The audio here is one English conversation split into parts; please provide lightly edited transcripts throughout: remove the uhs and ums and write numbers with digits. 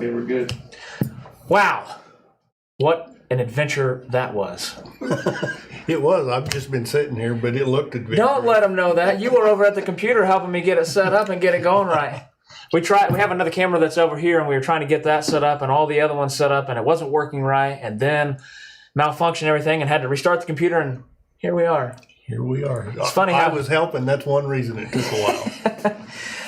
They were good. Wow. What an adventure that was. It was. I've just been sitting here, but it looked adventurous. Don't let them know that. You were over at the computer helping me get it set up and get it going right. We have another camera that's over here, and we were trying to get that set up and all the other ones set up, and it wasn't working right, and then malfunctioned everything and had to restart the computer, and here we are. Here we are. It's funny I how was helping. That's one reason it took a while.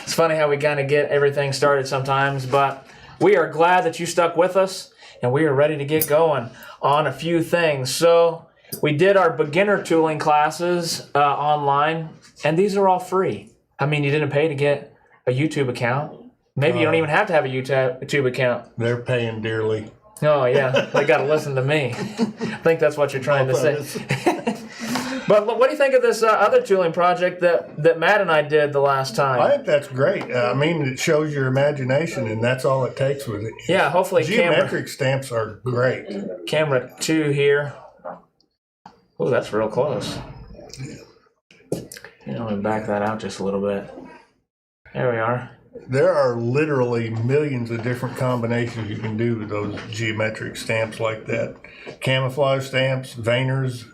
It's funny how we kind of get everything started sometimes, but we are glad that you stuck with us, and we are ready to get going on a few things. So we did our beginner tooling classes online, and these are all free. I mean, you didn't pay to get a YouTube account. Maybe you don't even have to have a YouTube account. They're paying dearly. Oh, yeah. They got to listen to me. I think that's what you're trying to say. But what do you think of this other tooling project that Matt and I did the last time? I think that's great. I mean, it shows your imagination, and that's all it takes with it. Yeah, hopefully geometric stamps are great. Camera 2 here. Oh, that's real close. Let me back that out just a little bit. There we are. There are literally millions of different combinations you can do with those geometric stamps like that. Camouflage stamps, veiners,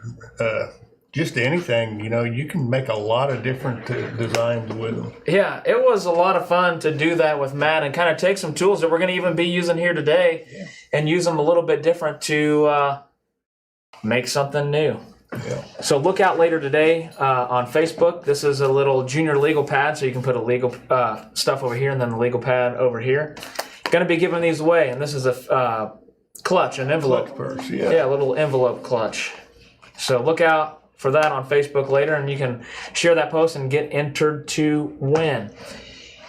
just anything. You can make a lot of different designs with them. Yeah, it was a lot of fun to do that with Matt and kind of take some tools that we're going to even be using here today and use them a little bit different to make something new. Yeah. So look out later today on Facebook. This is a little junior legal pad, so you can put a legal stuff over here and then the legal pad over here. Going to be giving these away, and this is a clutch, an envelope. Clutch purse, yeah. Yeah, a little envelope clutch. So look out for that on Facebook later, and you can share that post and get entered to win.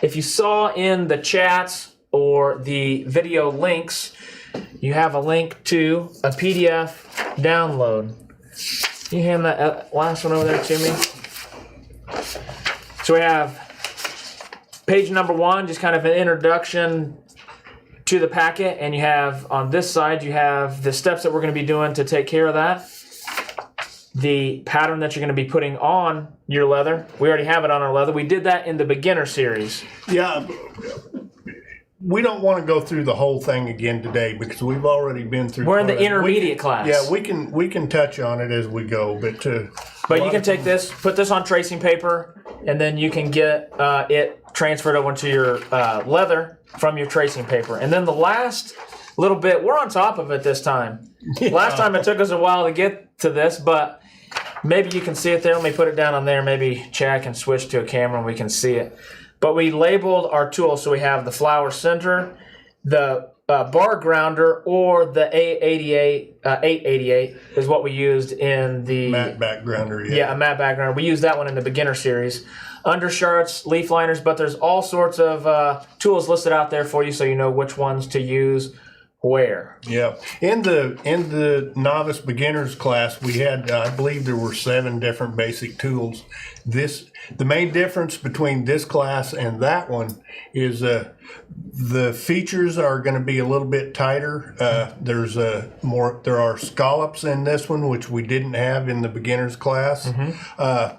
If you saw in the chats or the video links, you have a link to a PDF download. Can you hand that last one over there to me? So we have page number 1, just kind of an introduction to the packet, and you have on this side, you have the steps that we're going to be doing to take care of that. The pattern that you're going to be putting on your leather. We already have it on our leather. We did that in the beginner series. Yeah. We don't want to go through the whole thing again today because we've already been through. We're in the intermediate class. Yeah, we can touch on it as we go, but you can take this, put this on tracing paper, and then you can get it transferred over to your leather from your tracing paper. And then the last little bit, we're on top of it this time. Yeah. Last time it took us a while to get to this, but maybe you can see it there. Let me put it down on there. Maybe Chad can switch to a camera and we can see it. But we labeled our tools, so we have the flower center, the bar grounder, or the 888 is what we used in the matte back grounder. Yeah, a matte back grounder. We used that one in the beginner series. Undershots, leaf liners, but there's all sorts of tools listed out there for you, so you know which ones to use where. Yeah, in the novice beginners class, we had I believe there were 7 different basic tools. The main difference between this class and that one is the features are going to be a little bit tighter. There are scallops in this one, which we didn't have in the beginners class. Mm-hmm.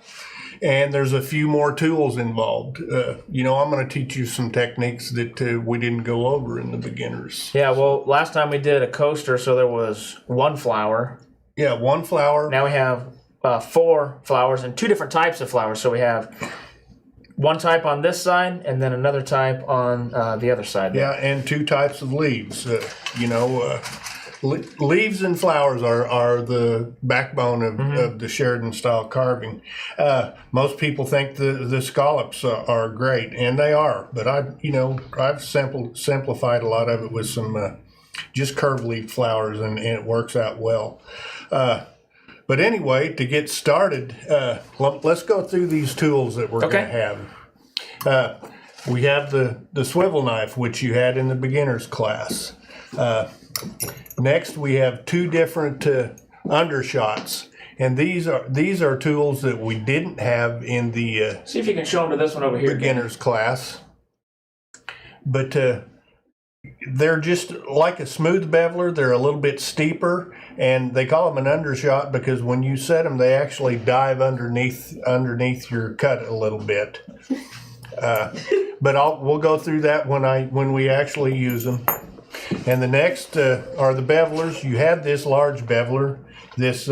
And there's a few more tools involved. I'm going to teach you some techniques that we didn't go over in the beginners. Yeah, well, last time we did a coaster, so there was 1 flower. Yeah, 1 flower. Now we have 4 flowers and 2 different types of flowers. So we have 1 type on this side and then another type on the other side. Yeah, and 2 types of leaves. Leaves and flowers are the backbone of the Sheridan style carving. Most people think the scallops are great, and they are. But I've simplified a lot of it with some just curved leaf flowers, and it works out well. But anyway, to get started, let's go through these tools that we're going to have. We have the swivel knife, which you had in the beginners class. Next, we have 2 different undershots, and these are tools that we didn't have in the see if you can show them to this one over here. Beginners class. But they're just like a smooth beveler. They're a little bit steeper, and they call them an undershot because when you set them, they actually dive underneath your cut a little bit. But we'll go through that when we actually use them. And the next are the bevelers. You have this large beveler, this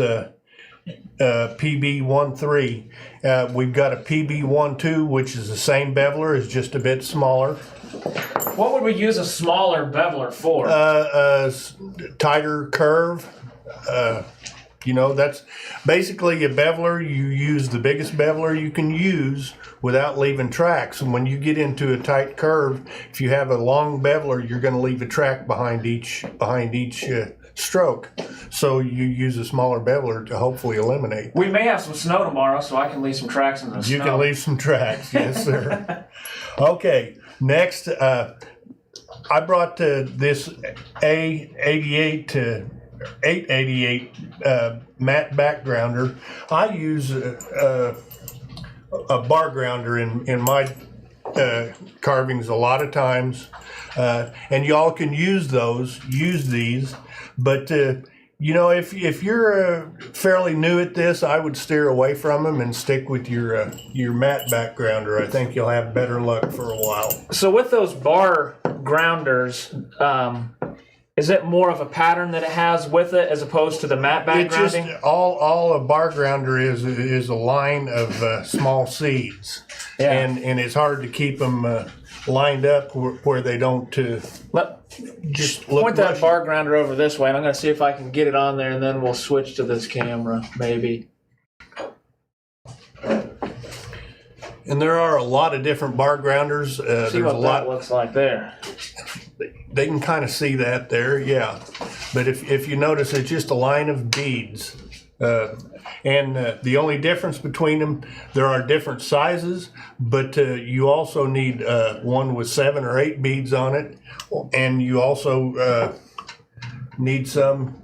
PB13. We've got a PB12, which is the same beveler, is just a bit smaller. What would we use a smaller beveler for? Tighter curve. That's basically a beveler. You use the biggest beveler you can use without leaving tracks. And when you get into a tight curve, if you have a long beveler, you're going to leave a track behind each stroke. So you use a smaller beveler to hopefully eliminate. We may have some snow tomorrow, so I can leave some tracks in the snow. You can leave some tracks, yes, sir. Okay, next, I brought this A88 to 888 matte backgrounder. I use a bar grounder in my carvings a lot of times, and y'all can use these, but if you're fairly new at this, I would steer away from them and stick with your matte backgrounder. I think you'll have better luck for a while. So with those bar grounders, is it more of a pattern that it has with it as opposed to the matte backgrounding? It's just all a bar grounder is a line of small seeds, and it's hard to keep them lined up where they don't just look point that mushy. bar grounder over this way, and I'm going to see if I can get it on there, and then we'll switch to this camera, maybe. And there are a lot of different bar grounders. See there's what a lot. that looks like there. They can kind of see that there, yeah. But if you notice, it's just a line of beads. And the only difference between them, there are different sizes, but you also need one with 7 or 8 beads on it. And you also need some,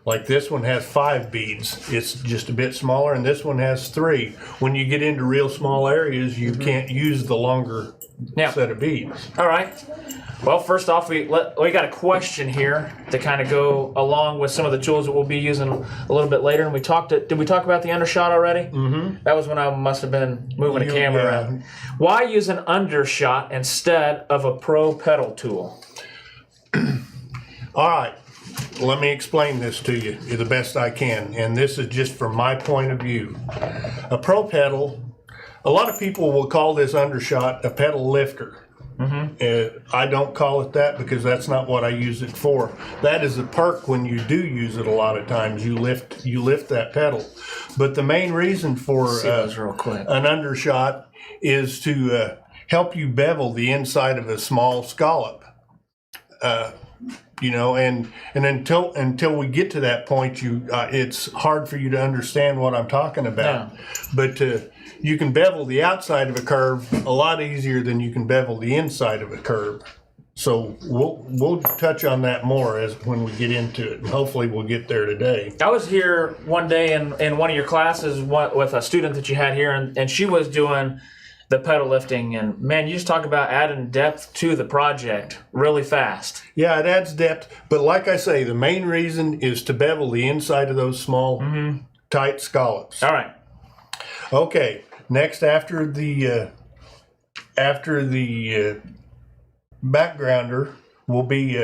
like this one has 5 beads. It's just a bit smaller, and this one has 3. When you get into real small areas, you can't use the longer set of beads. All right. Well, first off, we got a question here to kind of go along with some of the tools that we'll be using a little bit later. And did we talk about the undershot already? Mm-hmm. That was when I must have been moving the camera around. Why use an undershot instead of a pro petal tool? All right. Let me explain this to you the best I can. And this is just from my point of view. A pro petal, a lot of people will call this undershot a petal lifter. Mm-hmm. I don't call it that because that's not what I use it for. That is a perk when you do use it a lot of times. You lift that petal. But the main reason for an undershot is to help you bevel the inside of a small scallop. And until we get to that point, it's hard for you to understand what I'm talking about. Yeah. But you can bevel the outside of a curve a lot easier than you can bevel the inside of a curve. So we'll touch on that more when we get into it, and hopefully we'll get there today. I was here one day in one of your classes with a student that you had here, and she was doing the pedal lifting, and man, you just talk about adding depth to the project really fast. Yeah, it adds depth, but like I say, the main reason is to bevel the inside of those small, tight scallops. All right. Okay. Next, after the backgrounder will be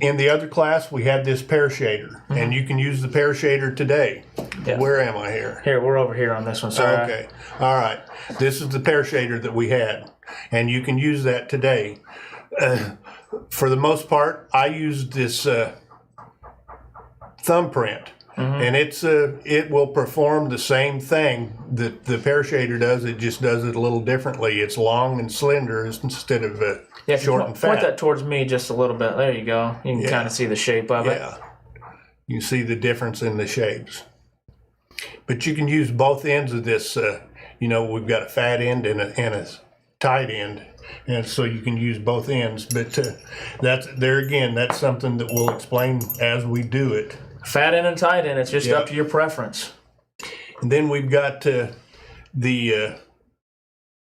in the other class. We had this pear shader, and you can use the pear shader today. Yeah. Where am I here? Here, we're over here on this one. Sorry. Okay. All right. This is the pear shader that we had, and you can use that today. For the most part, I used this thumbprint. And it will perform the same thing that the pear shader does. It just does it a little differently. It's long and slender instead of short and fat. Point that towards me just a little bit. There you go. You can kind of see the shape of it. Yeah. You can see the difference in the shapes. But you can use both ends of this. We've got a fat end and a tight end. And so you can use both ends. But that's something that we'll explain as we do it. Fat end and tight end, it's just up to your preference. And then we've got the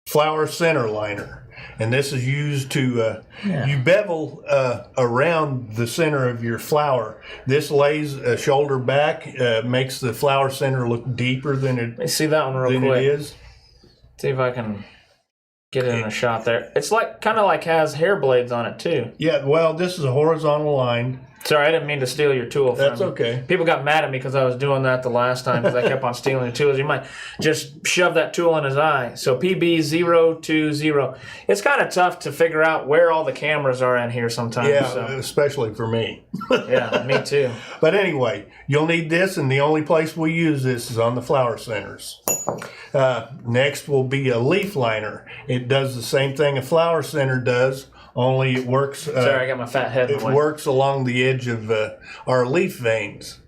flower center liner. And this is used to, you bevel around the center of your flower. This lays a shoulder back, makes the flower center look deeper than it, see that one real quick. It is. See if I can get it in a shot there. It's like kind of like has hair blades on it too. Yeah, well, this is a horizontal line. Sorry, I didn't mean to steal your tool from That's you. okay. People got mad at me because I was doing that the last time because I kept on stealing the tools. You might just shove that tool in his eye. So PB020. It's kind of tough to figure out where all the cameras are in here sometimes. Yeah, so. especially for me. Yeah, me too. But anyway, you'll need this, and the only place we use this is on the flower centers. Next will be a leaf liner. It does the same thing a flower center does, only it works. Sorry, I got my fat head in It the way. works along the edge of our leaf veins,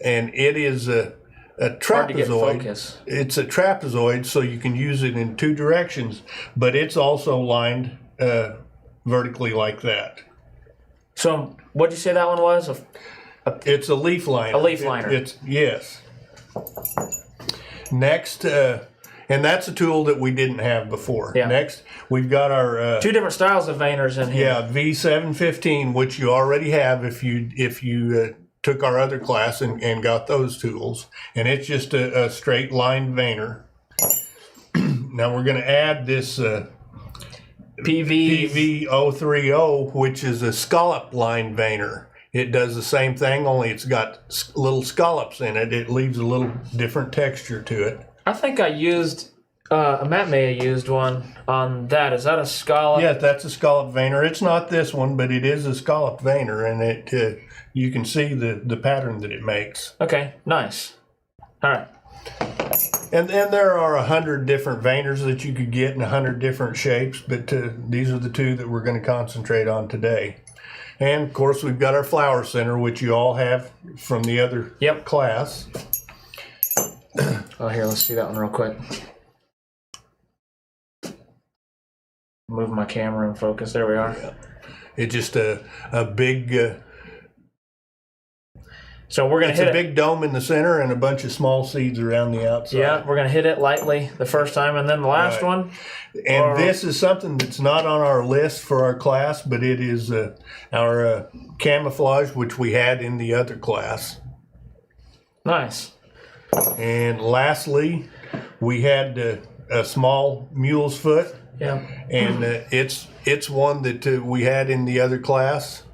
and it is a Hard to get trapezoid. focus. It's a trapezoid, so you can use it in two directions, but it's also lined vertically like that. So, what'd you say that one was? It's a leaf liner. A leaf liner. Yes. Next, and that's a tool that we didn't have before. Yeah. Next, we've got our Two different styles of veiners in here. yeah V715, which you already have if you took our other class and got those tools, and it's just a straight line veiner. Now we're going to add this PV030, which is a scallop line veiner. It does the same thing, only it's got little scallops in it. It leaves a little different texture to it. I think I used, Matt may have used one on that. Is that a scallop? Yeah, that's a scallop veiner. It's not this one, but it is a scallop veiner, and it you can see the pattern that it makes. Okay, nice. All right. And there are 100 different veiners that you could get in 100 different shapes, but these are the two that we're going to concentrate on today. And of course, we've got our flower center, which you all have from the other class. Oh, here, let's see that one real quick. Move my camera in focus. There we are. Yeah. It's just a big. So we're gonna it's hit a big dome in the center and a bunch of small seeds around the outside. Yeah, we're gonna hit it lightly the first time, and then the last one. And this is something that's not on our list for our class, but it is our camouflage, which we had in the other class. Nice. And lastly, we had a small mule's foot. Yeah. And it's one that we had in the other class.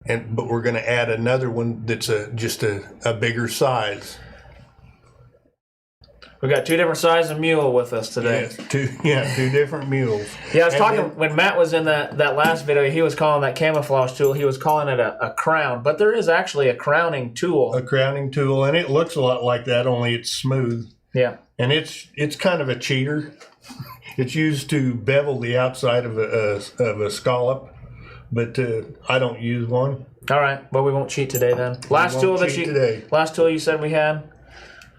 But we're going to add another one that's just a bigger size. We got two different sizes of mule with us today. Yes, two different mules. Yeah, I was talking when Matt was in that last video. He was calling that camouflage tool. He was calling it a crown, but there is actually a crowning tool. A crowning tool, and it looks a lot like that, only it's smooth. Yeah, and it's kind of a cheater. It's used to bevel the outside of a scallop, but I don't use one. All right, well we won't cheat today then. Last tool you said we had.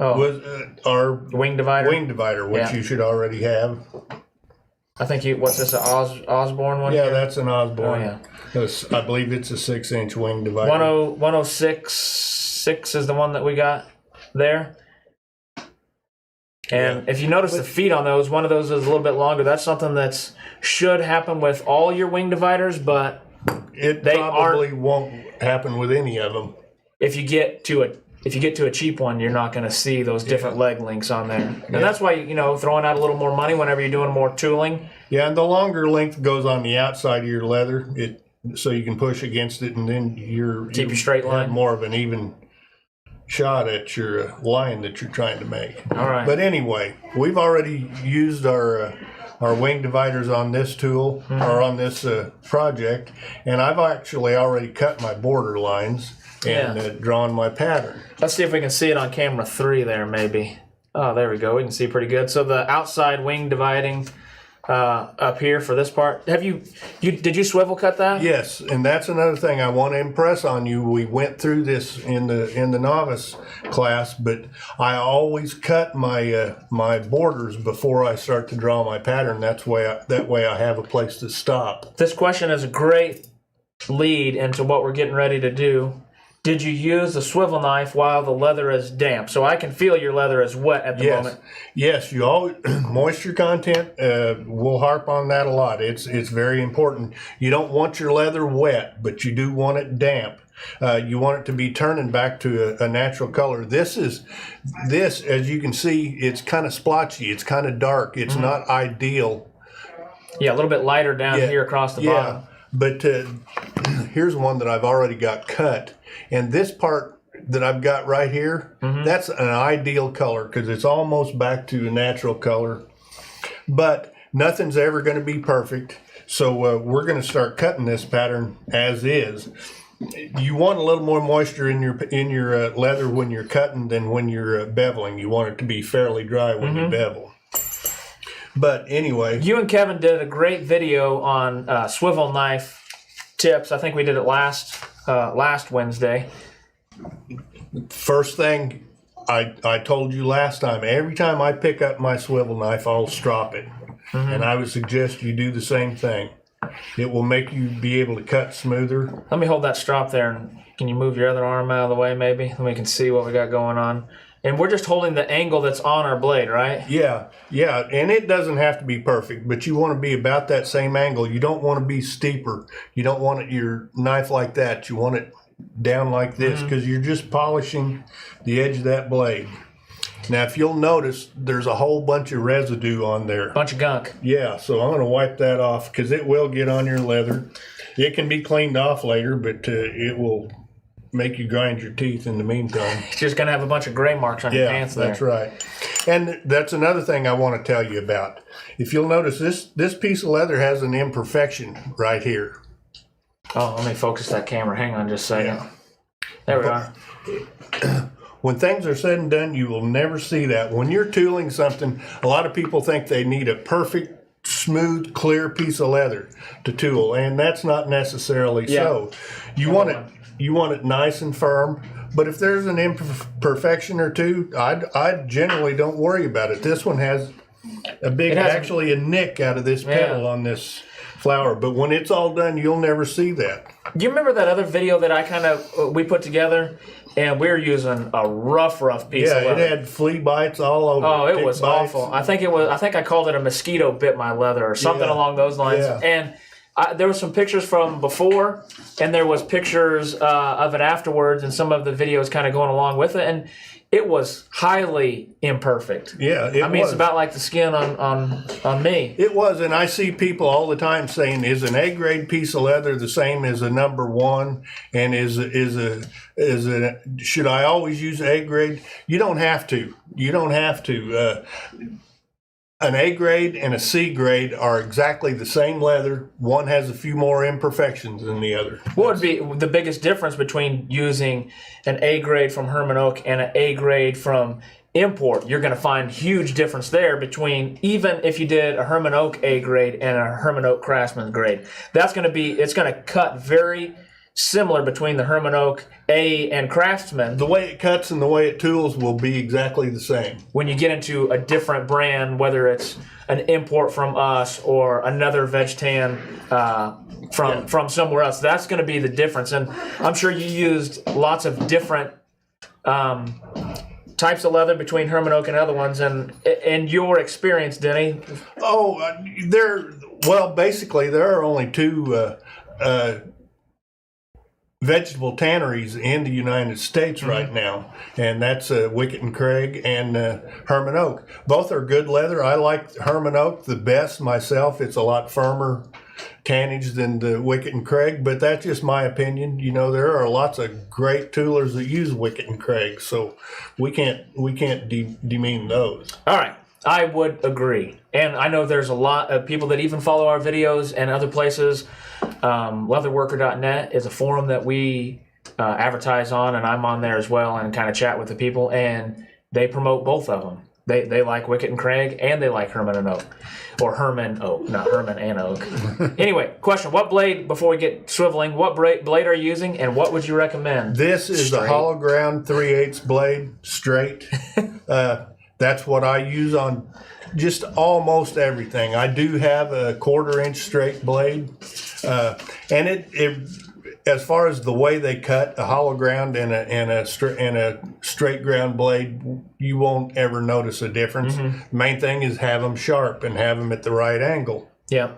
Oh, was our wing divider. Wing divider, which you should already have. I think what's this, an Osborne one? Yeah, here? that's an Osborne. Oh, yeah. I believe it's a 6-inch wing divider. 106.6 is the one that we got there. And if you notice the feet on those, one of those is a little bit longer. That's something that should happen with all your wing dividers, but it probably won't happen with any of them. If you get to a cheap one, you're not going to see those different leg links on there. And that's why, throwing out a little more money whenever you're doing more tooling. Yeah, and the longer length goes on the outside of your leather, so you can push against it, and then keep your straight line. More of an even shot at your line that you're trying to make. All right. But anyway, we've already used our wing dividers on this tool, or on this project, and I've actually already cut my border lines and drawn my pattern. Let's see if we can see it on camera 3 there, maybe. Oh, there we go. We can see pretty good. So the outside wing dividing up here for this part. Did you swivel cut that? Yes, and that's another thing I want to impress on you. We went through this in the novice class, but I always cut my my borders before I start to draw my pattern. That way I have a place to stop. This question is a great lead into what we're getting ready to do. Did you use the swivel knife while the leather is damp? So I can feel your leather is wet at the moment. Yes, you always moisture content. We'll harp on that a lot. It's very important. You don't want your leather wet, but you do want it damp. You want it to be turning back to a natural color. This, as you can see, it's kind of splotchy. It's kind of dark. It's not ideal. Yeah, a little bit lighter down here across the bottom. But here's one that I've already got cut. And this part that I've got right here, that's an ideal color because it's almost back to a natural color. But nothing's ever going to be perfect. So we're going to start cutting this pattern as is. You want a little more moisture in your leather when you're cutting than when you're beveling. You want it to be fairly dry when you bevel. But anyway, you and Kevin did a great video on swivel knife tips. I think we did it last Wednesday. First thing I told you last time, every time I pick up my swivel knife, I'll strop it. And I would suggest you do the same thing. It will make you be able to cut smoother. Let me hold that strop there, and can you move your other arm out of the way maybe? Then we can see what we got going on. And we're just holding the angle that's on our blade, right? Yeah, and it doesn't have to be perfect, but you want to be about that same angle. You don't want to be steeper. You don't want your knife like that. You want it down like this because you're just polishing the edge of that blade. Now, if you'll notice, there's a whole bunch of residue on there. Bunch of gunk. Yeah, so I'm going to wipe that off because it will get on your leather. It can be cleaned off later, but it will make you grind your teeth in the meantime. It's just going to have a bunch of gray marks on your pants there. That's right. And that's another thing I want to tell you about. If you'll notice, this piece of leather has an imperfection right here. Oh, let me focus that camera. Hang on just a second. Yeah. There we are. When things are said and done, you will never see that. When you're tooling something, a lot of people think they need a perfect, smooth, clear piece of leather to tool, and that's not necessarily so. You want it nice and firm, but if there's an imperfection or two, I generally don't worry about it. This one has actually a nick out of this petal on this flower, but when it's all done, you'll never see that. Do you remember that other video that we put together? And we were using a rough piece of leather. Yeah, it had flea bites all over. Oh, it was awful. I think I called it a mosquito bit my leather or something along those lines. Yeah. And there were some pictures from before, and there was pictures of it afterwards, and some of the videos kind of going along with it. And it was highly imperfect. Yeah, it's about like the skin on me. It was, and I see people all the time saying, "Is an A grade piece of leather the same as a number one? And should I always use A grade?" You don't have to. You don't have to. An A grade and a C grade are exactly the same leather. One has a few more imperfections than the other. What would be the biggest difference between using an A grade from Herman Oak and an A grade from import? You're going to find huge difference there between, even if you did a Herman Oak A grade and a Herman Oak Craftsman grade. It's going to cut very similar between the Herman Oak A and Craftsman. The way it cuts and the way it tools will be exactly the same. When you get into a different brand, whether it's an import from us or another veg tan from somewhere else, that's going to be the difference. And I'm sure you used lots of different types of leather between Herman Oak and other ones. And in your experience, Denny? Basically there are only two vegetable tanneries in the United States right now, and that's Wickett and Craig and Herman Oak. Both are good leather. I like Herman Oak the best myself. It's a lot firmer tannage than the Wickett and Craig, but that's just my opinion. You know, there are lots of great toolers that use Wickett and Craig, so we can't demean those. All right. I would agree. And I know there's a lot of people that even follow our videos and other places. Leatherworker.net is a forum that we advertise on, and I'm on there as well and kind of chat with the people, and they promote both of them. They like Wickett and Craig, and they like Herman and Oak. Or Herman Oak, not Herman and Oak. Anyway, question. What blade, before we get swiveling, what blade are you using, and what would you recommend? This is the hollow ground 3/8 blade, straight. That's what I use on just almost everything. I do have a 1/4-inch straight blade, and it as far as the way they cut a hollow ground and a straight ground blade, you won't ever notice a difference. The main thing is have them sharp and have them at the right angle. Yeah,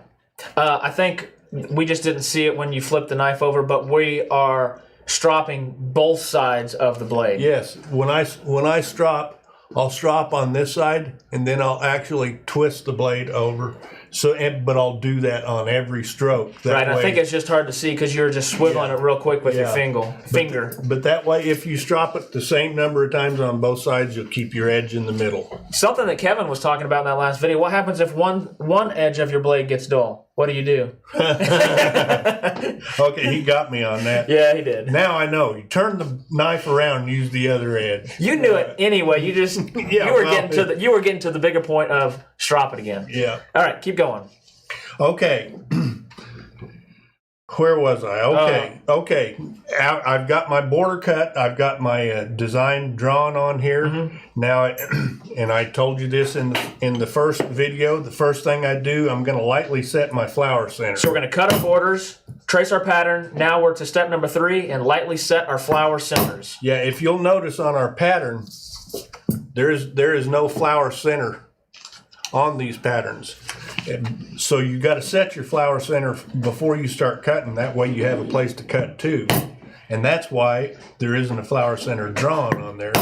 I think we just didn't see it when you flipped the knife over, but we are stropping both sides of the blade. Yes, when I strop, I'll strop on this side, and then I'll actually twist the blade over. But I'll do that on every stroke. Right, I think it's just hard to see because you're just swiveling it real quick with your finger. But that way, if you strop it the same number of times on both sides, you'll keep your edge in the middle. Something that Kevin was talking about in that last video. What happens if one edge of your blade gets dull? What do you do? Okay, he got me on that. Yeah, he did. Now I know. You turn the knife around and use the other edge. You knew it anyway. You just you were getting to the bigger point of strop it again. Yeah. All right, keep going. Okay. Where was I? Okay. I've got my border cut. I've got my design drawn on here. Mm-hmm. Now, and I told you this in the first video. The first thing I do, I'm going to lightly set my flower center. So we're going to cut our borders, trace our pattern. Now we're to step number 3 and lightly set our flower centers. Yeah, if you'll notice on our pattern, there is no flower center on these patterns. So you got to set your flower center before you start cutting. That way you have a place to cut to. And that's why there isn't a flower center drawn on there,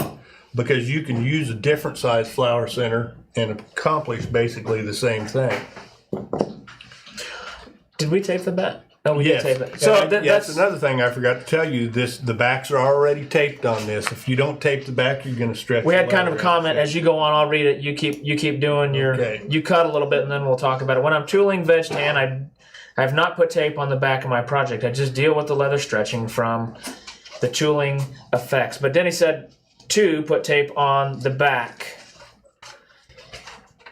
because you can use a different size flower center and accomplish basically the same thing. Did we tape the back? Oh, we did tape it. So that's another thing I forgot to tell you. The backs are already taped on this. If you don't tape the back, you're going to stretch. We had kind of a comment as you go on. I'll read it. You keep doing your. Okay. You cut a little bit, and then we'll talk about it. When I'm tooling veg tan, I have not put tape on the back of my project. I just deal with the leather stretching from the tooling effects. But Denny said to put tape on the back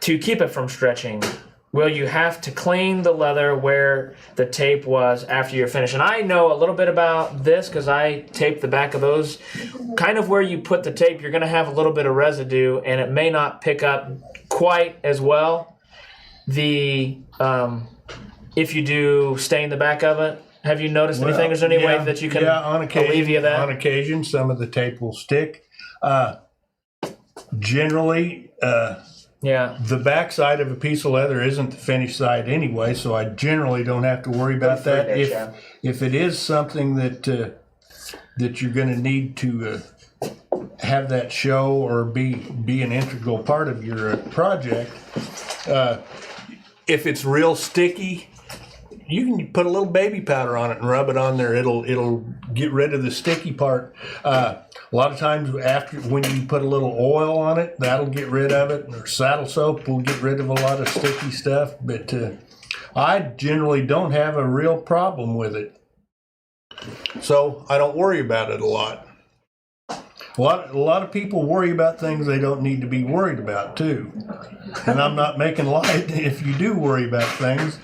to keep it from stretching. Will you have to clean the leather where the tape was after you're finished? And I know a little bit about this because I taped the back of those. Kind of where you put the tape, you're going to have a little bit of residue, and it may not pick up quite as well. If you do stain the back of it, have you noticed anything? Is there any way that you can alleviate that? On occasion, some of the tape will stick. Generally, the back side of a piece of leather isn't the finished side anyway, so I generally don't have to worry about that. If it is something that you're going to need to have that show or be an integral part of your project, if it's real sticky, you can put a little baby powder on it and rub it on there. It'll get rid of the sticky part. A lot of times when you put a little oil on it, that'll get rid of it. Or saddle soap will get rid of a lot of sticky stuff. But I generally don't have a real problem with it. So I don't worry about it a lot. A lot of people worry about things they don't need to be worried about too. And I'm not making light if you do worry about things,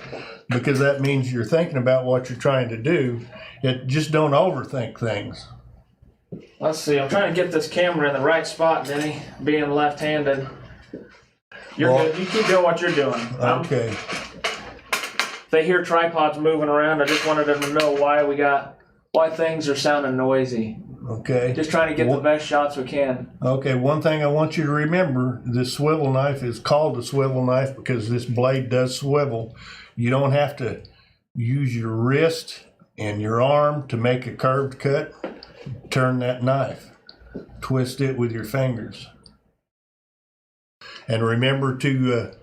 because that means you're thinking about what you're trying to do. Just don't overthink things. Let's see. I'm trying to get this camera in the right spot, Denny. Being left-handed, you're good. You keep doing what you're doing. Okay. If they hear tripods moving around, I just wanted them to know why things are sounding noisy. Okay. Just trying to get the best shots we can. Okay. One thing I want you to remember: this swivel knife is called a swivel knife because this blade does swivel. You don't have to use your wrist and your arm to make a curved cut. Turn that knife. Twist it with your fingers. And remember to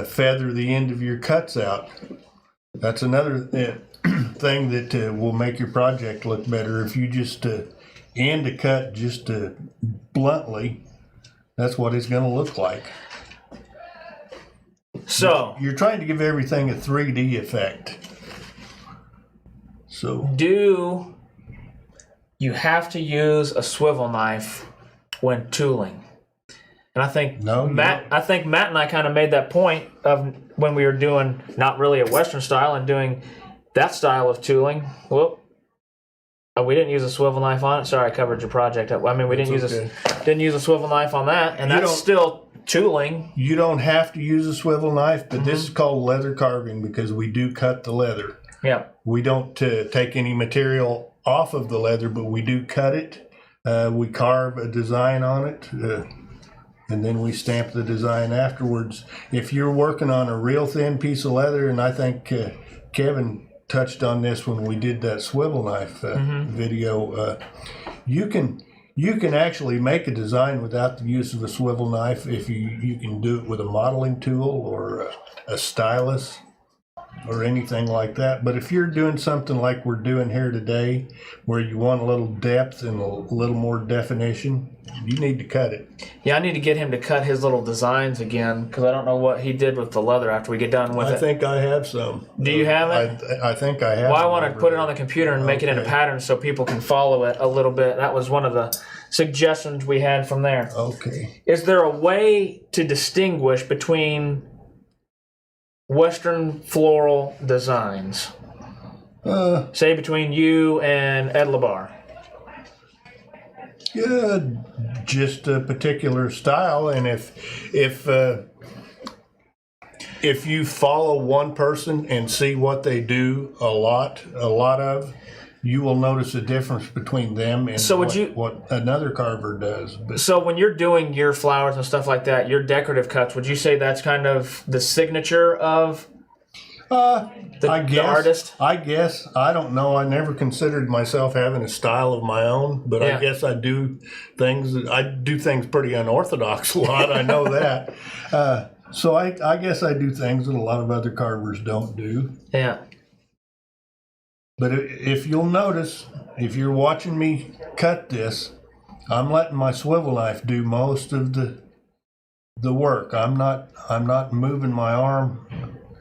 feather the end of your cuts out. That's another thing that will make your project look better. If you just end a cut just bluntly, that's what it's going to look like. So you're trying to give everything a 3D effect. So you have to use a swivel knife when tooling. And I think Matt and I kind of made that point of when we were doing not really a Western style and doing that style of tooling. Well, we didn't use a swivel knife on it. Sorry, I covered your project up. I mean, we didn't use a swivel knife on that, and that's still tooling. You don't have to use a swivel knife, but this is called leather carving because we do cut the leather. Yeah. We don't take any material off of the leather, but we do cut it. We carve a design on it, and then we stamp the design afterwards. If you're working on a real thin piece of leather, and I think Kevin touched on this when we did that swivel knife video. You can actually make a design without the use of a swivel knife if you can do it with a modeling tool or a stylus or anything like that. But if you're doing something like we're doing here today, where you want a little depth and a little more definition, you need to cut it. Yeah, I need to get him to cut his little designs again, because I don't know what he did with the leather after we get done with it. I think I have some. Do you have it? I think I have. Well, I want to put it on the computer and make it into patterns so people can follow it a little bit. That was one of the suggestions we had from there. Okay. Is there a way to distinguish between Western floral designs? Say between you and Ed Labar. Yeah, just a particular style, and if you follow one person and see what they do a lot of, you will notice a difference between them and what another carver does. But, so when you're doing your flowers and stuff like that, your decorative cuts, would you say that's kind of the signature of the artist? I guess. I don't know. I never considered myself having a style of my own, but I guess I do things. I do things pretty unorthodox a lot. I know that. So I guess I do things that a lot of other carvers don't do. Yeah. But if you'll notice, if you're watching me cut this, I'm letting my swivel knife do most of the work. I'm not moving my arm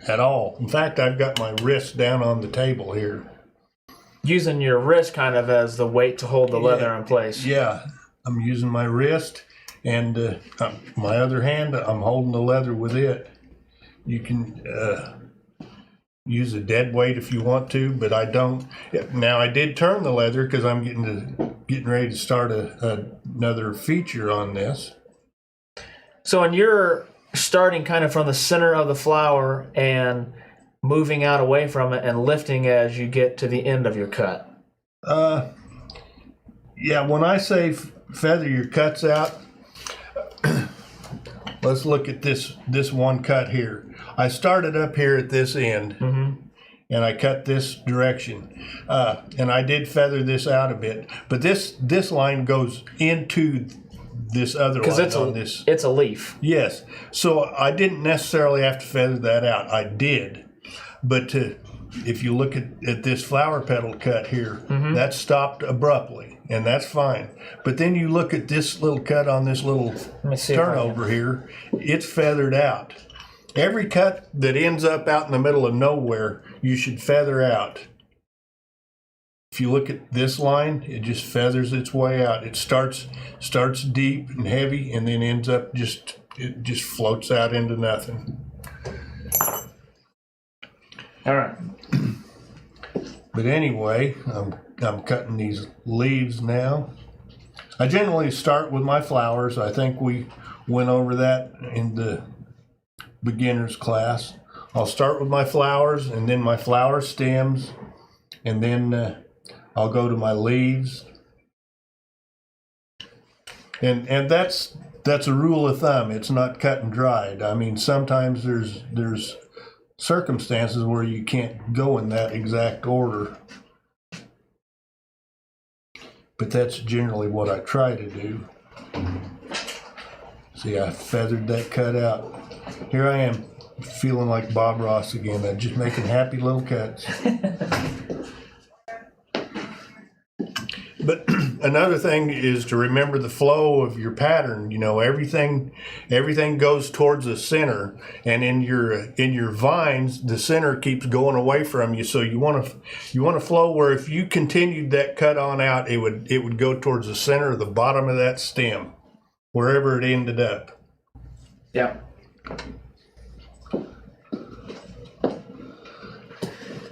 at all. In fact, I've got my wrist down on the table here. Using your wrist kind of as the weight to hold the leather in place. Yeah, I'm using my wrist, and my other hand, I'm holding the leather with it. You can use a dead weight if you want to, but I don't. Now, I did turn the leather because I'm getting ready to start another feature on this. So when you're starting kind of from the center of the flower and moving out away from it and lifting as you get to the end of your cut. Yeah, when I say feather your cuts out, let's look at this one cut here. I started up here at this end, and I cut this direction, and I did feather this out a bit. But this line goes into this other line on this. It's a leaf. Yes. So I didn't necessarily have to feather that out. I did. But if you look at this flower petal cut here, that stopped abruptly, and that's fine. But then you look at this little cut on this little turnover here, it's feathered out. Every cut that ends up out in the middle of nowhere, you should feather out. If you look at this line, it just feathers its way out. It starts deep and heavy, and then ends up it just floats out into nothing. All right. But anyway, I'm cutting these leaves now. I generally start with my flowers. I think we went over that in the beginner's class. I'll start with my flowers, and then my flower stems, and then I'll go to my leaves, and that's a rule of thumb. It's not cut and dried. I mean, sometimes there's circumstances where you can't go in that exact order, but that's generally what I try to do. See, I feathered that cut out. Here I am, feeling like Bob Ross again. I'm just making happy little cuts. But another thing is to remember the flow of your pattern. You know, everything goes towards the center, and in your vines, the center keeps going away from you. So you want to flow where if you continued that cut on out, it would go towards the center of the bottom of that stem, wherever it ended up. Yeah.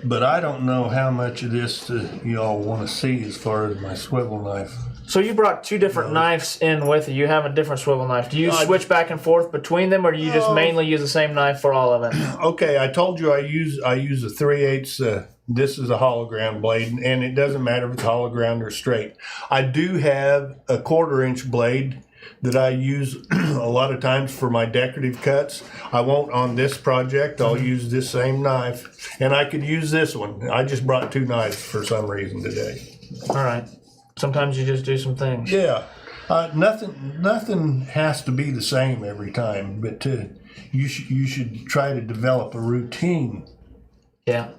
But I don't know how much of this you all want to see as far as my swivel knife. So you brought two different knives in with you. You have a different swivel knife. Do you switch back and forth between them, or do you just mainly use the same knife for all of it? Okay, I told you I use a 3/8. This is a hologram blade, and it doesn't matter if it's hologram or straight. I do have a 1/4 inch blade that I use a lot of times for my decorative cuts. I won't on this project. I'll use this same knife, and I could use this one. I just brought 2 knives for some reason today. All right. Sometimes you just do some things. Yeah, nothing has to be the same every time, but you should try to develop a routine. Yeah.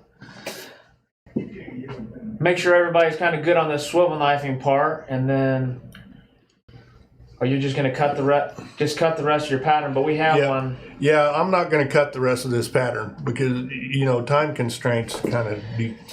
Make sure everybody's kind of good on this swivel knifing part, and then are you just going to cut the rest of your pattern? But we have one. Yeah, I'm not going to cut the rest of this pattern because time constraints kind of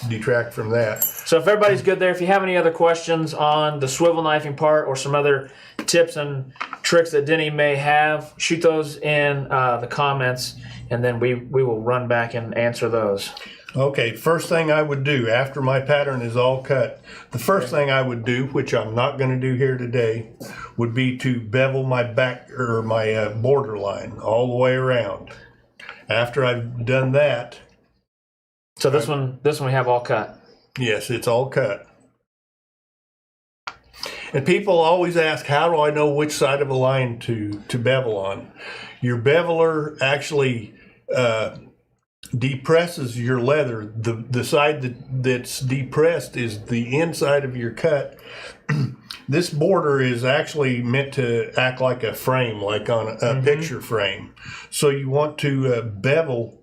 detract from that. So if everybody's good there, if you have any other questions on the swivel knifing part or some other tips and tricks that Denny may have, shoot those in the comments, and then we will run back and answer those. Okay, first thing I would do after my pattern is all cut, the first thing I would do, which I'm not going to do here today, would be to bevel my back or my border line all the way around. After I've done that, so this one we have all cut. Yes, it's all cut. And people always ask, how do I know which side of a line to bevel on? Your beveler actually depresses your leather. The side that's depressed is the inside of your cut. This border is actually meant to act like a frame, like on a picture frame. So you want to bevel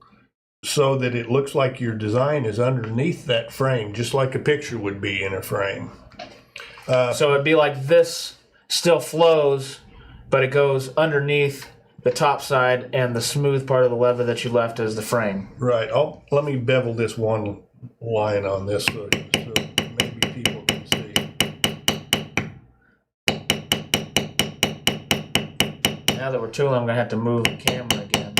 so that it looks like your design is underneath that frame, just like a picture would be in a frame. So it'd be like this still flows, but it goes underneath the top side, and the smooth part of the leather that you left is the frame. Right. Let me bevel this one line on this so maybe people can see. Now that we're tooling, I'm going to have to move the camera again.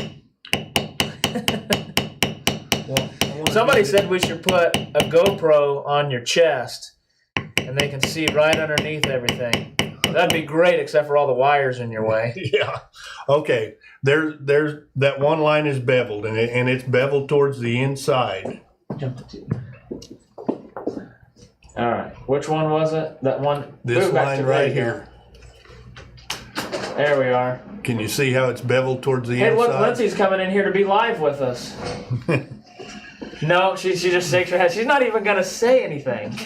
Well, Somebody said we should put a GoPro on your chest, and they can see right underneath everything. That'd be great, except for all the wires in your way. Yeah. Okay. There's that one line is beveled, and it's beveled towards the inside. Jump the two. All right. Which one was it? That one. This line right here. There we are. Can you see how it's beveled towards the inside? Hey, look, Lindsay's coming in here to be live with us. No, she just shakes her head. She's not even gonna say anything.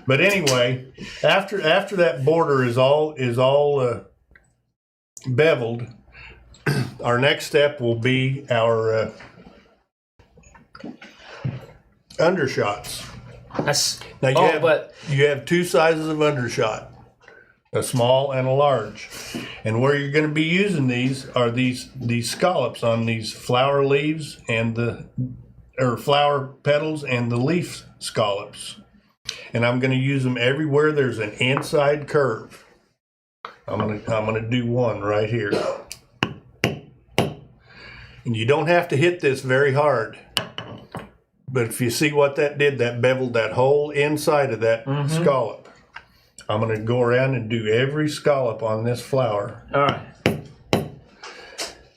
But anyway, after that border is all beveled, our next step will be our undershots. Now you have 2 sizes of undershot, a small and a large, and where you're going to be using these are these scallops on these flower leaves and flower petals and the leaf scallops. And I'm going to use them everywhere there's an inside curve. I'm going to do one right here. And you don't have to hit this very hard. But if you see what that did, that beveled that whole inside of that scallop. I'm going to go around and do every scallop on this flower. All right.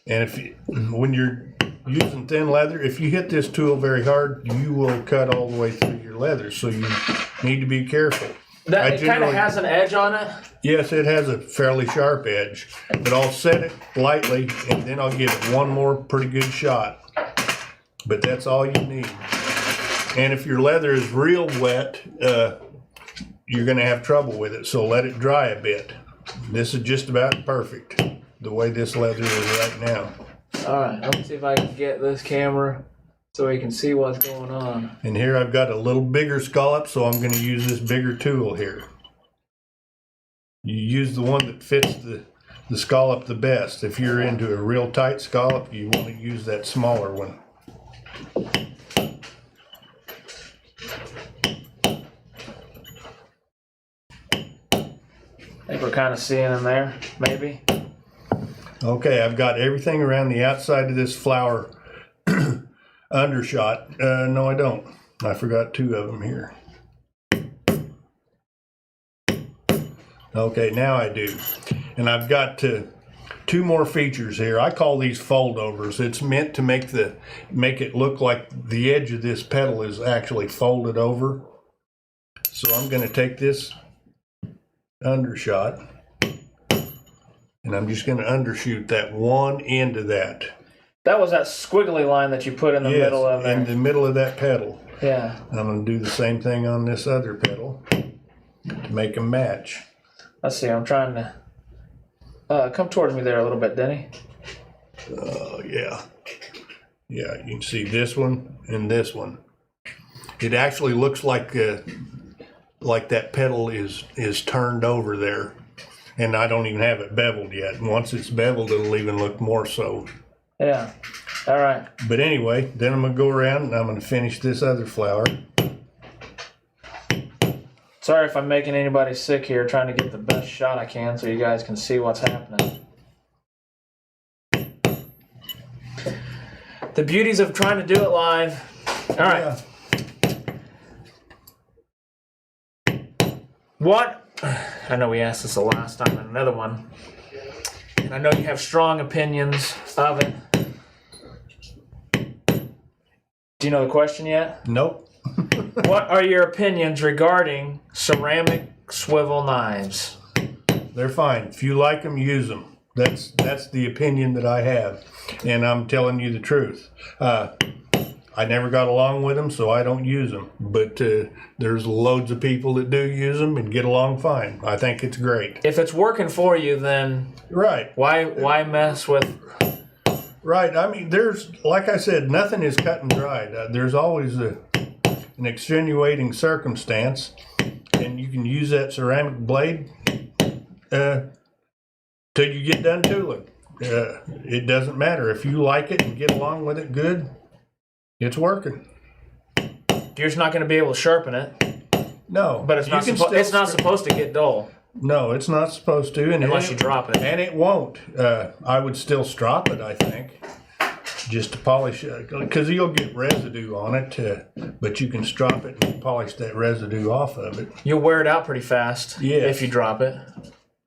And when you're using thin leather, if you hit this tool very hard, you will cut all the way through your leather. So you need to be careful. It kind of has an edge on it? Yes, it has a fairly sharp edge. But I'll set it lightly, and then I'll give it one more pretty good shot. But that's all you need. And if your leather is real wet, you're going to have trouble with it. So let it dry a bit. This is just about perfect, the way this leather is right now. All right, let me see if I can get this camera so we can see what's going on. And here I've got a little bigger scallop, so I'm going to use this bigger tool here. You use the one that fits the scallop the best. If you're into a real tight scallop, you want to use that smaller one. I think we're kind of seeing in there, maybe. Okay, I've got everything around the outside of this flower undershot. No, I don't. I forgot 2 of them here. Okay, now I do. And I've got 2 more features here. I call these foldovers. It's meant to make it look like the edge of this petal is actually folded over. So I'm going to take this undershot And I'm just going to undershoot that one end of that. That was that squiggly line that you put in the middle of it. In the middle of that petal. Yeah. I'm going to do the same thing on this other petal to make them match. Let's see. I'm trying to come towards me there a little bit, Denny. Oh, yeah. Yeah, you can see this one and this one. It actually looks like that petal is turned over there. And I don't even have it beveled yet. And once it's beveled, it'll even look more so. Yeah. All right. But anyway, then I'm going to go around and I'm going to finish this other flower. Sorry if I'm making anybody sick here, trying to get the best shot I can so you guys can see what's happening. The beauties of trying to do it live. All right. Yeah. What? I know we asked this the last time in another one. And I know you have strong opinions of it. Do you know the question yet? Nope. What are your opinions regarding ceramic swivel knives? They're fine. If you like them, use them. That's the opinion that I have. And I'm telling you the truth. I never got along with them, so I don't use them. But there's loads of people that do use them and get along fine. I think it's great. If it's working for you, then Right. why mess with... Right. I mean, there's, like I said, nothing is cut and dried. There's always an extenuating circumstance, and you can use that ceramic blade till you get done tooling. It doesn't matter. If you like it and get along with it good, it's working. You're just not going to be able to sharpen it. No. But it's not supposed to get dull. No, it's not supposed to. And unless you drop it. And it won't. I would still strop it, I think, just to polish it. Because you'll get residue on it, but you can strop it and polish that residue off of it. You'll wear it out pretty fast if you drop it.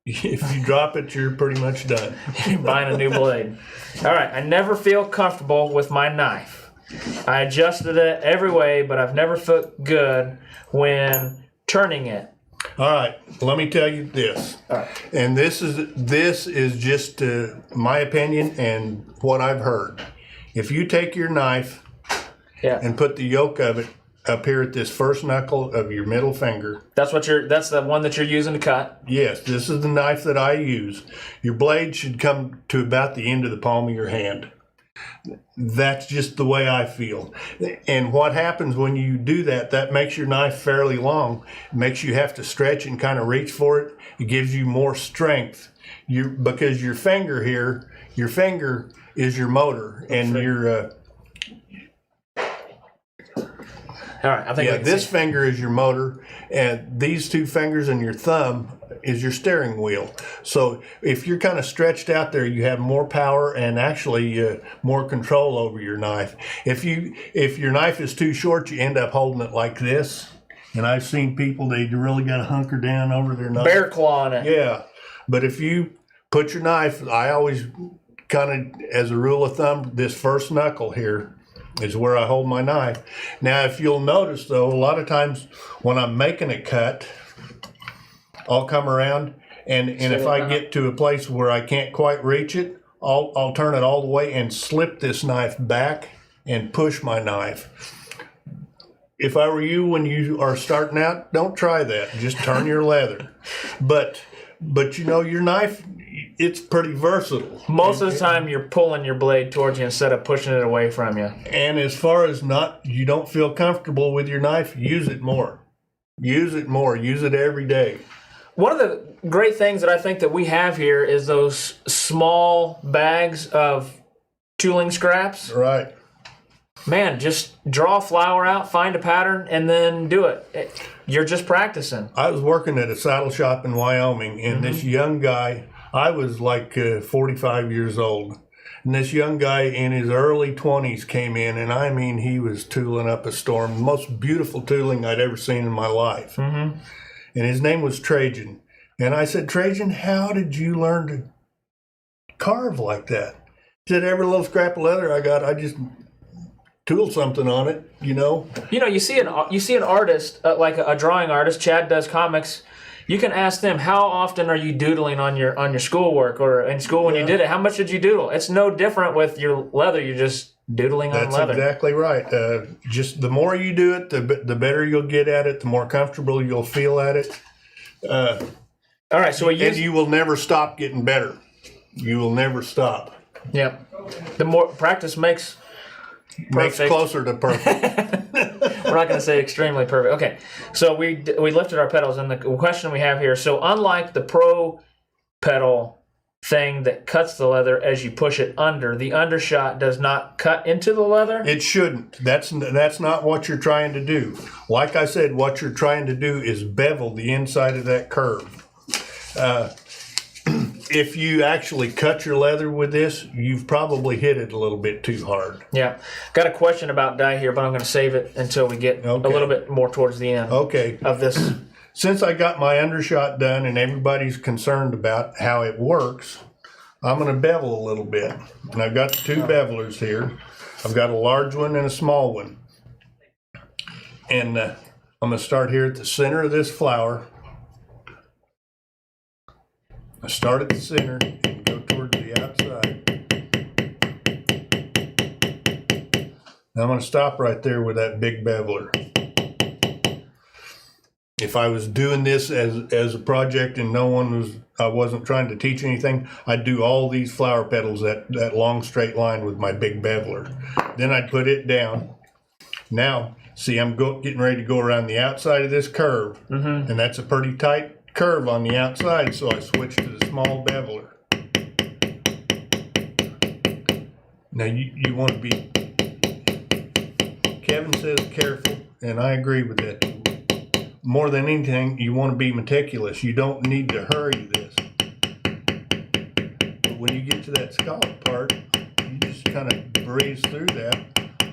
If you drop it, you're pretty much done. You're buying a new blade. All right, I never feel comfortable with my knife. I adjusted it every way, but I've never felt good when turning it. All right, let me tell you this. All right. And this is just my opinion and what I've heard. If you take your knife and put the yoke of it up here at this first knuckle of your middle finger. That's the one that you're using to cut? Yes, this is the knife that I use. Your blade should come to about the end of the palm of your hand. That's just the way I feel. And what happens when you do that, that makes your knife fairly long. It makes you have to stretch and kind of reach for it. It gives you more strength. Because your finger here, your finger is your motor, and your all right, I think this finger is your motor, and these two fingers and your thumb is your steering wheel. So if you're kind of stretched out there, you have more power and actually more control over your knife. If your knife is too short, you end up holding it like this. And I've seen people, they really got to hunker down over their knife. Bear claw on it. Yeah, but if you put your knife, I always kind of, as a rule of thumb, this first knuckle here is where I hold my knife. Now, if you'll notice, though, a lot of times when I'm making a cut, I'll come around, and if I get to a place where I can't quite reach it, I'll turn it all the way and slip this knife back and push my knife. If I were you when you are starting out, don't try that. Just turn your leather. But you know, your knife, it's pretty versatile. Most of the time, you're pulling your blade towards you instead of pushing it away from you. And as far as you don't feel comfortable with your knife, use it more. Use it more. Use it every day. One of the great things that I think that we have here is those small bags of tooling scraps. Right. Man, just draw a flower out, find a pattern, and then do it. You're just practicing. I was working at a saddle shop in Wyoming, and this young guy, I was like 45 years old, and this young guy in his early 20s came in, and I mean, he was tooling up a storm. The most beautiful tooling I'd ever seen in my life. Mm-hmm. And his name was Trajan. And I said, Trajan, how did you learn to carve like that? He said, every little scrap of leather I got, I just tool something on it, you know. You know, you see an artist, like a drawing artist, Chad does comics, you can ask them, how often are you doodling on your schoolwork or in school when you did it? How much did you doodle? It's no different with your leather. You're just doodling on leather. That's exactly right. Just the more you do it, the better you'll get at it, the more comfortable you'll feel at it. All right, so and you will never stop getting better. You will never stop. Yep. The more practice makes closer to perfect. We're not going to say extremely perfect. Okay, so we lifted our petals, and the question we have here, so unlike the Pro petal thing that cuts the leather as you push it under, the Undershot does not cut into the leather? It shouldn't. That's not what you're trying to do. Like I said, what you're trying to do is bevel the inside of that curve. If you actually cut your leather with this, you've probably hit it a little bit too hard. Yeah. Got a question about dye here, but I'm going to save it until we get a little bit more towards the end of this. Since I got my Undershot done and everybody's concerned about how it works, I'm going to bevel a little bit. And I've got two bevelers here. I've got a large one and a small one. And I'm going to start here at the center of this flower. I start at the center and go towards the outside. Now I'm going to stop right there with that big beveler. If I was doing this as a project and I wasn't trying to teach anything, I'd do all these flower petals that long straight line with my big beveler. Then I'd put it down. Now, see, I'm getting ready to go around the outside of this curve, and that's a pretty tight curve on the outside, so I switched to the small beveler. Now you want to be, Kevin says careful, and I agree with that. More than anything, you want to be meticulous. You don't need to hurry this. But when you get to that scallop part, you just kind of breeze through that.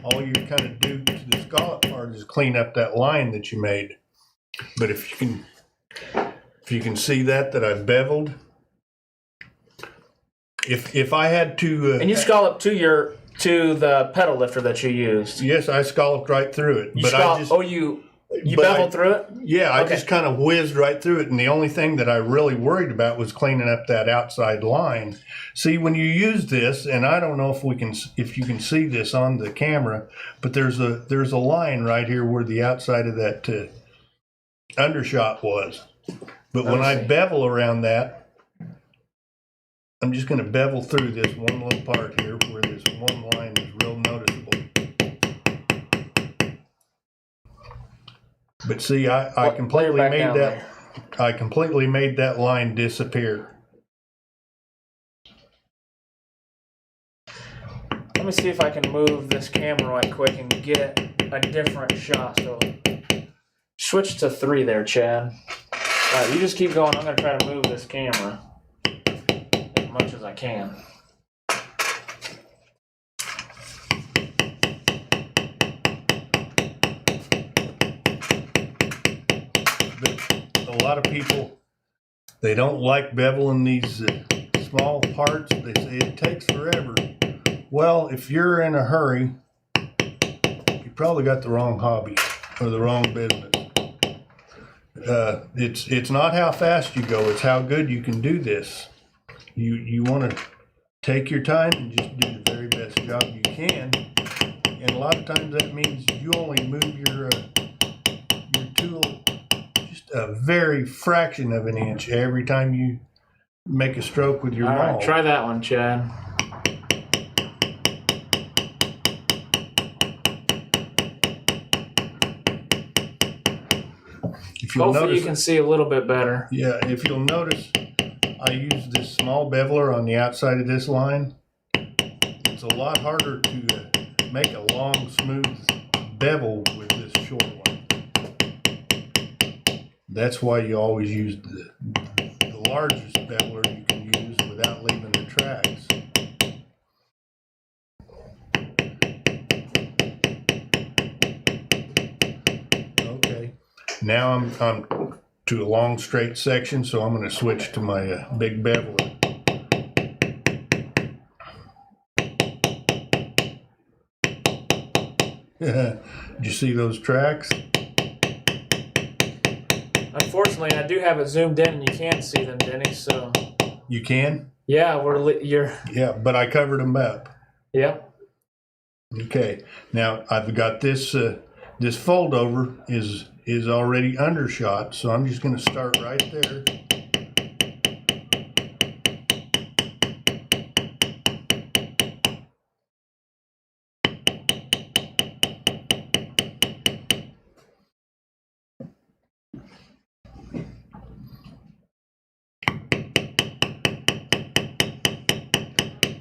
All you kind of do to the scallop part is clean up that line that you made. But if you can see that I've beveled. If I had to, and you scallop to the petal lifter that you used. Yes, I scalloped right through it. You beveled through it? Yeah, I just kind of whizzed right through it, and the only thing that I really worried about was cleaning up that outside line. See, when you use this, and I don't know if you can see this on the camera, but there's a line right here where the outside of that Undershot was. But when I bevel around that, I'm just going to bevel through this one little part here where this one line is real noticeable. But see, I completely made that line disappear. Let me see if I can move this camera right quick and get a different shot. So switch to 3 there, Chad. All right, you just keep going. I'm going to try to move this camera as much as I can. A lot of people, they don't like beveling these small parts. They say it takes forever. Well, if you're in a hurry, you probably got the wrong hobby or the wrong business. It's not how fast you go, it's how good you can do this. You want to take your time and just do the very best job you can. And a lot of times that means you only move your tool just a very fraction of an inch every time you make a stroke with your maul. All right, try that one, Chad. Hopefully you can see a little bit better. Yeah, if you'll notice, I use this small beveler on the outside of this line. It's a lot harder to make a long, smooth bevel with this short one. That's why you always use the largest beveler you can use without leaving the tracks. Okay, now I'm to a long straight section, so I'm going to switch to my big beveler. Did you see those tracks? Unfortunately, I do have it zoomed in, and you can't see them, Denny. So You can? yeah, you're. Yeah, but I covered them up. Yep. Okay. Now I've got this. This fold over is already undershot, so I'm just going to start right there.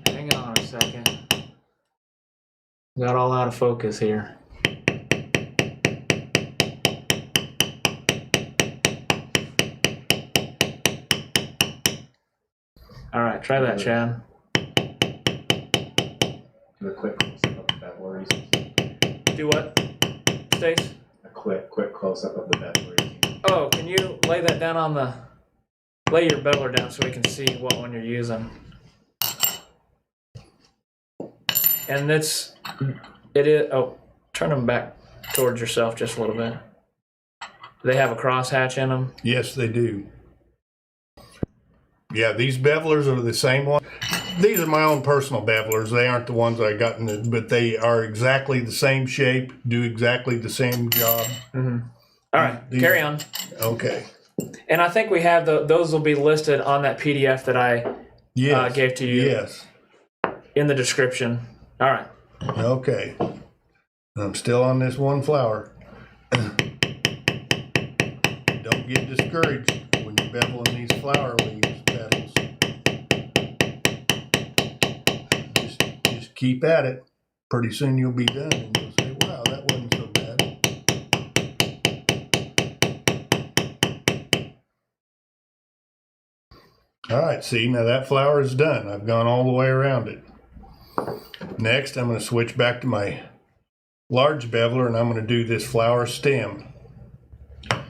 Hang on a second. Got all out of focus here. All right, try that, Chad. Do a quick close-up of the Bevelers. Do what, Stace? A quick close-up of the Bevelers. Oh, can you lay that down on the... Lay your beveler down so we can see what one you're using. And it is... Oh, turn them back towards yourself just a little bit. Do they have a crosshatch in them? Yes, they do. Yeah, these bevelers are the same one. These are my own personal bevelers. They aren't the ones I got but they are exactly the same shape, do exactly the same job. Mm-hmm. All right, carry on. Okay. And I think we have those will be listed on that PDF that I gave to you. Yes. In the description. All right. Okay. I'm still on this one flower. Don't get discouraged when you're beveling these flower leaves, petals. Just keep at it. Pretty soon you'll be done and you'll say, wow, that wasn't so bad. All right, see, now that flower is done. I've gone all the way around it. Next, I'm going to switch back to my large beveler and I'm going to do this flower stem. And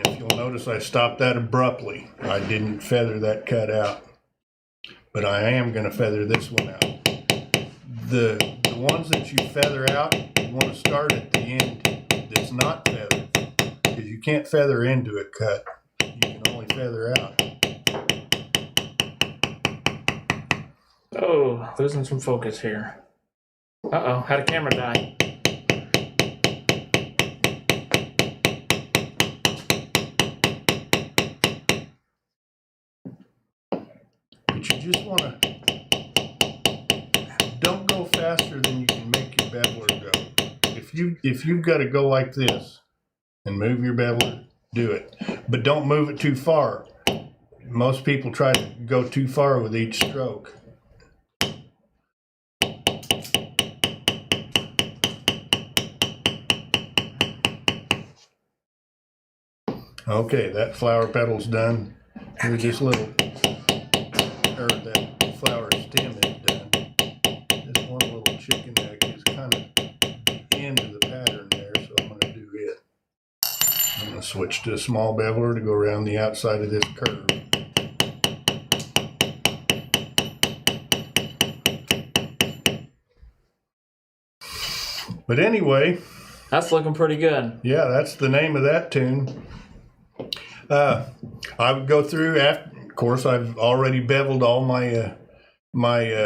if you'll notice, I stopped that abruptly. I didn't feather that cut out, but I am going to feather this one out. The ones that you feather out, you want to start at the end that's not feathered, because you can't feather into a cut. You can only feather out. Oh, losing some focus here. Uh-oh, had a camera die. But you just want to, don't go faster than you can make your beveler go. If you've got to go like this and move your beveler, do it. But don't move it too far. Most people try to go too far with each stroke. Okay, that flower petal's done. Here's this little, or that flower stem is done. This one little chicken neck is kind of the end of the pattern there, so I'm going to do it. I'm going to switch to a small beveler to go around the outside of this curve. But anyway, that's looking pretty good. Yeah, that's the name of that tune. I would go through after. Of course, I've already beveled all my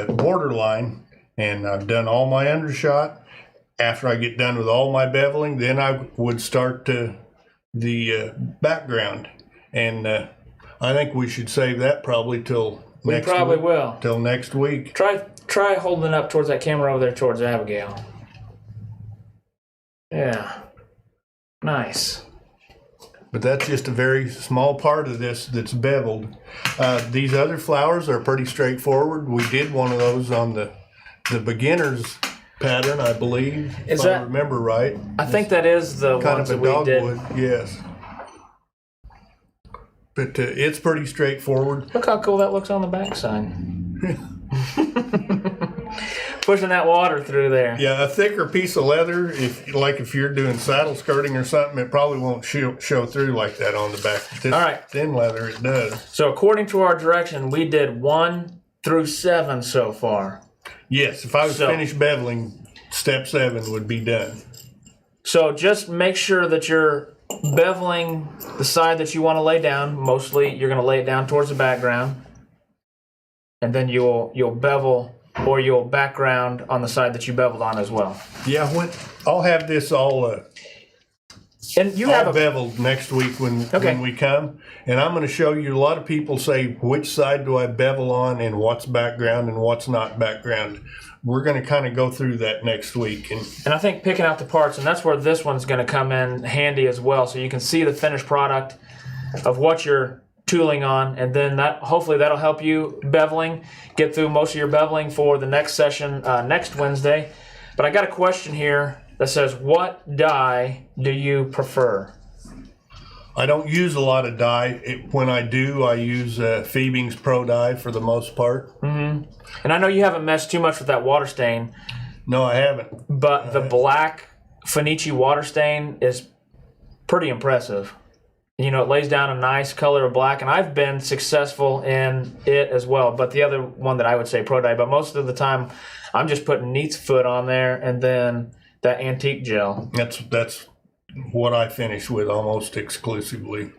border line, and I've done all my undershot. After I get done with all my beveling, then I would start the background, and I think we should save that probably till next. We probably week, will till next week. Try holding it up towards that camera over there towards Abigail. Yeah, nice. But that's just a very small part of this that's beveled. These other flowers are pretty straightforward. We did one of those on the beginner's pattern, I believe, if I remember right. I think that is the kind ones of a that we did. dogwood, yes. But it's pretty straightforward. Look how cool that looks on the backside. Pushing that water through there. Yeah, a thicker piece of leather, if you're doing saddle skirting or something, it probably won't show through like that on the back. This all right. Thin leather, it does. So according to our direction, we did 1 through 7 so far. Yes, if I was finished beveling, step 7 would be done. So just make sure that you're beveling the side that you want to lay down. Mostly you're going to lay it down towards the background. And then you'll bevel, or you'll background on the side that you beveled on as well. Yeah, I'll have this all And you have beveled next week when we come. And I'm going to show you, a lot of people say, which side do I bevel on and what's background and what's not background. We're going to kind of go through that next week. And I think picking out the parts, and that's where this one's going to come in handy as well. So you can see the finished product of what you're tooling on, and then hopefully that'll help you beveling, get through most of your beveling for the next session next Wednesday. But I got a question here that says, what die do you prefer? I don't use a lot of dye. When I do, I use Phoebing's Pro Dye for the most part. Mm-hmm. And I know you haven't messed too much with that water stain. No, I haven't. But the black Finichi water stain is pretty impressive. You know, it lays down a nice color of black, and I've been successful in it as well. But the other one that I would say Pro Dye, but most of the time I'm just putting Neat's Foot on there and then that antique gel. That's what I finish with almost exclusively.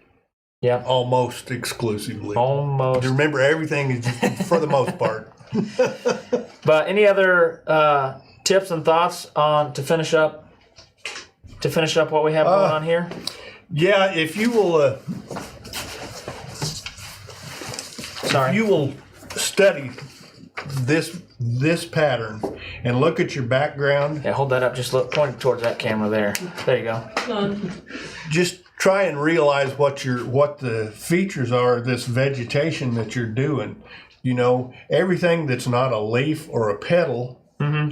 Yeah. Almost exclusively. Almost. Remember, everything is just for the most part. But any other tips and thoughts on to finish up what we have going on here? Yeah, if you will if you will study this pattern and look at your background. Yeah, hold that up. Just point towards that camera there. There you go. Just try and realize what the features are of this vegetation that you're doing. You know, everything that's not a leaf or a petal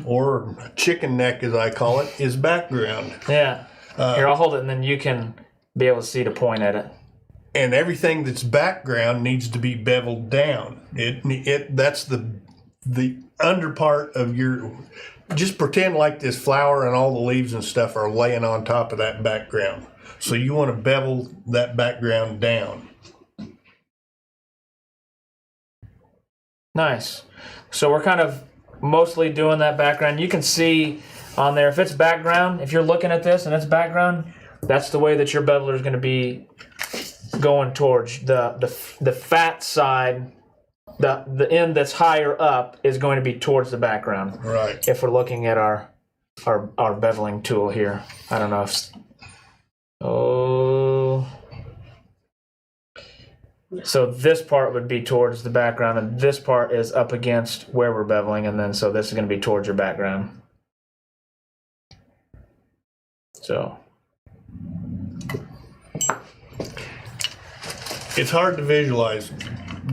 or a chicken neck, as I call it, is background. Yeah. Here, I'll hold it, and then you can be able to see to point at it. And everything that's background needs to be beveled down. That's the under part of your. Just pretend like this flower and all the leaves and stuff are laying on top of that background. So you want to bevel that background down. Nice. So we're kind of mostly doing that background. You can see on there, if it's background, if you're looking at this and it's background, that's the way that your beveler is going to be going towards. The fat side, the end that's higher up is going to be towards the background. Right. If we're looking at our beveling tool here. I don't know if... So this part would be towards the background, and this part is up against where we're beveling, and then so this is going to be towards your background. So it's hard to visualize.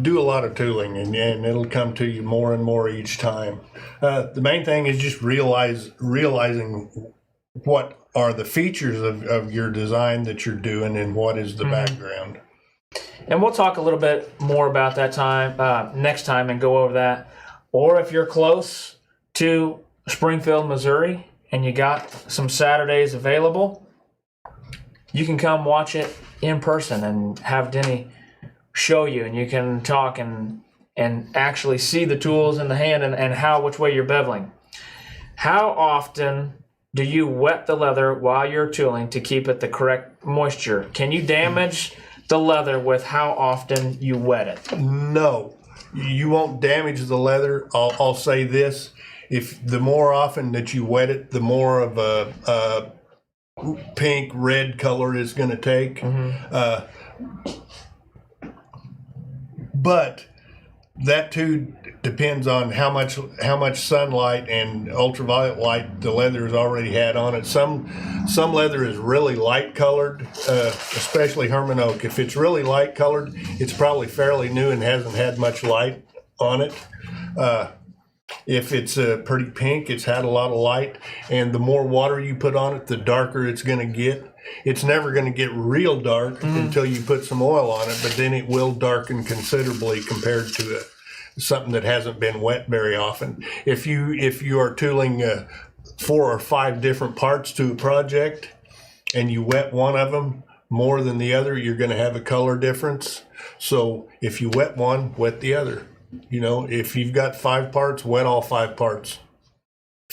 Do a lot of tooling, and it'll come to you more and more each time. The main thing is just realizing what are the features of your design that you're doing and what is the background. And we'll talk a little bit more about that next time and go over that. Or if you're close to Springfield, Missouri, and you got some Saturdays available, you can come watch it in person and have Denny show you, and you can talk and actually see the tools in the hand and which way you're beveling. How often do you wet the leather while you're tooling to keep it the correct moisture? Can you damage the leather with how often you wet it? No, you won't damage the leather. I'll say this: if the more often that you wet it, the more of a pink red color is going to take. But that too depends on how much sunlight and ultraviolet light the leather has already had on it. Some leather is really light colored, especially Herman oak. If it's really light colored, it's probably fairly new and hasn't had much light on it. If it's pretty pink, it's had a lot of light, and the more water you put on it, the darker it's going to get. It's never going to get real dark until you put some oil on it, but then it will darken considerably compared to something that hasn't been wet very often. If you are tooling 4 or 5 different parts to a project and you wet one of them more than the other, you're going to have a color difference. So if you wet one, wet the other. You know, if you've got 5 parts, wet all 5 parts.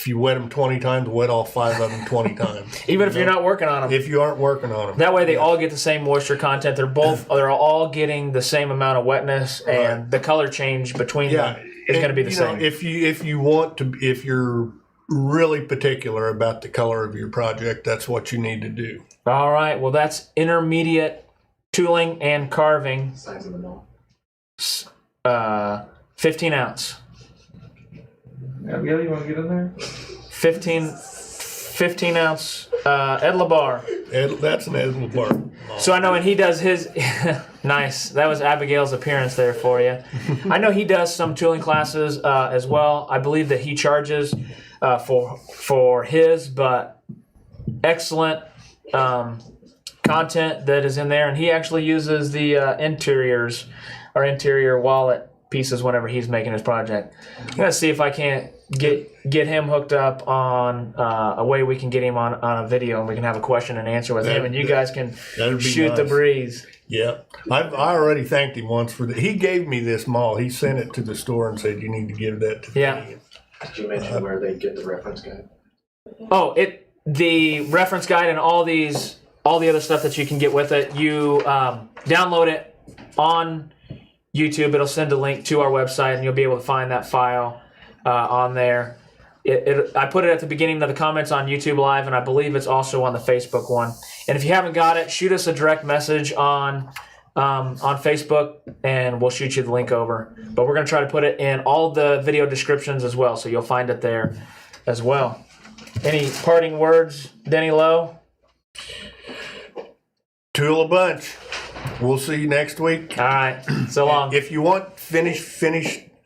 If you wet them 20 times, wet all 5 of them 20 times. Even if you're not working on them. If you aren't working on them. That way they all get the same moisture content. They're all getting the same amount of wetness, and the color change between them is going to be the same. If you're really particular about the color of your project, that's what you need to do. All right. Well, that's intermediate tooling and carving. Size of the mill. 15 ounce. Abigail, you want to get in there? 15 ounce Edla bar. That's an edible bar. So I know when he does his nice. That was Abigail's appearance there for you. I know he does some tooling classes as well. I believe that he charges for his, but excellent content that is in there, and he actually uses the interior wallet pieces whenever he's making his project. I'm gonna see if I can't get him hooked up on a way we can get him on a video, and we can have a question and answer with him, and you guys can shoot the breeze. Yeah, I already thanked him once for that. He gave me this maul. He sent it to the store and said, "You need to give that to me." Did you mention where they get the reference guide? Oh, the reference guide and all the other stuff that you can get with it. You download it on YouTube. It'll send a link to our website, and you'll be able to find that file on there. I put it at the beginning of the comments on YouTube Live, and I believe it's also on the Facebook one. And if you haven't got it, shoot us a direct message on Facebook, and we'll shoot you the link over. But we're going to try to put it in all the video descriptions as well, so you'll find it there as well. Any parting words, Denny Lowe? Tool a bunch. We'll see you next week. All right. So long. If you want, finish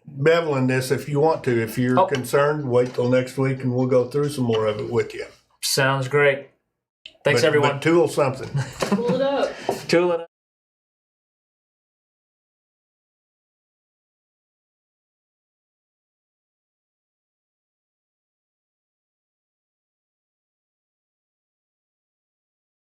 beveling this if you want to. If you're concerned, wait till next week and we'll go through some more of it with you. Sounds great. Thanks, everyone. But tool something. Pull it up. Tool it up.